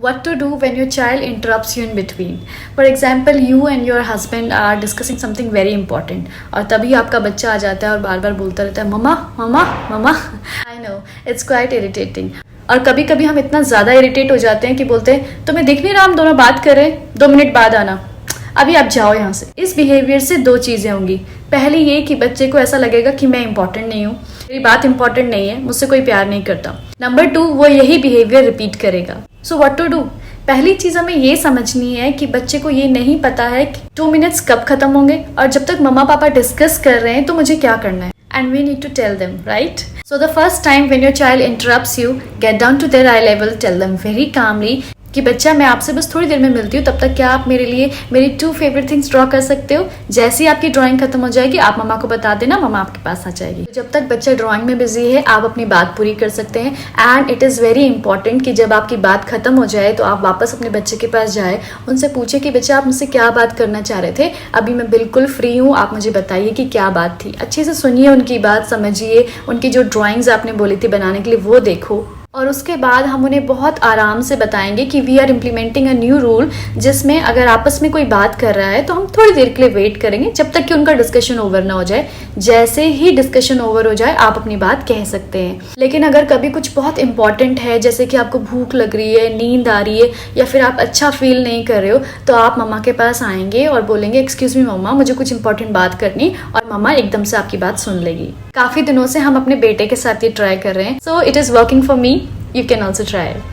What to do when your child interrupts you in between? For example, you and your husband are discussing something very important और तभी आपका बच्चा आ जाता है और बार बार बोलता रहता है mama mama mama. I know it's quite irritating. और कभी कभी हम इतना ज़्यादा इरिटेट हो जाते हैं कि बोलते हैं तुम्हें दिख नहीं रहा हम दोनों बात कर रहे हैं, 2 मिनट बाद आना, अभी आप जाओ यहाँ से. इस बिहेवियर से 2 चीज़ें होंगी. पहली ये कि बच्चे को ऐसा लगेगा कि मैं इंपॉर्टेंट नहीं हूँ, मेरी बात इंपॉर्टेंट नहीं है, मुझसे कोई प्यार नहीं करता. नंबर 2, वो यही बिहेवियर रिपीट करेगा. So what to do? पहली चीज़ हमें ये समझनी है कि बच्चे को ये नहीं पता है कि 2 मिनट्स कब खत्म होंगे और जब तक मम्मा पापा डिस्कस कर रहे हैं तो मुझे क्या करना है. And we need to tell them, right? So the first time when your child interrupts you, get down to their eye level, tell them very calmly कि बच्चा मैं आपसे बस थोड़ी देर में मिलती हूँ, तब तक क्या आप मेरे लिए मेरी 2 फेवरेट थिंग्स ड्रॉ कर सकते हो. जैसे ही आपकी ड्राइंग खत्म हो जाएगी आप मम्मा को बता देना, मम्मा आपके पास आ जाएगी. जब तक बच्चा ड्राइंग में बिजी है आप अपनी बात पूरी कर सकते हैं. And it is very important कि जब आपकी बात खत्म हो जाए तो आप वापस अपने बच्चे के पास जाए, उनसे पूछे कि बच्चा आप मुझसे क्या बात करना चाह रहे थे, अभी मैं बिल्कुल फ्री हूँ, आप मुझे बताइए कि क्या बात थी. अच्छे से सुनिए उनकी बात, समझिए उनकी जो ड्राइंग्स आपने बोली थी बनाने के लिए वो देखो. और उसके बाद हम उन्हें बहुत आराम से बताएंगे कि we are implementing a new rule, जिसमें अगर आपस में कोई बात कर रहा है तो हम थोड़ी देर के लिए वेट करेंगे जब तक कि उनका डिस्कशन ओवर ना हो जाए. जैसे ही डिस्कशन ओवर हो जाए आप अपनी बात कह सकते हैं. लेकिन अगर कभी कुछ बहुत इंपॉर्टेंट है, जैसे कि आपको भूख लग रही है, नींद आ रही है या फिर आप अच्छा फील नहीं कर रहे हो, तो आप मम्मा के पास आएंगे और बोलेंगे एक्सक्यूज मी मम्मा, मुझे कुछ इंपॉर्टेंट बात करनी, और मम्मा एकदम से आपकी बात सुन लेगी. काफ़ी दिनों से हम अपने बेटे के साथ ये ट्राई कर रहे हैं. So it is working for me. You can also try it.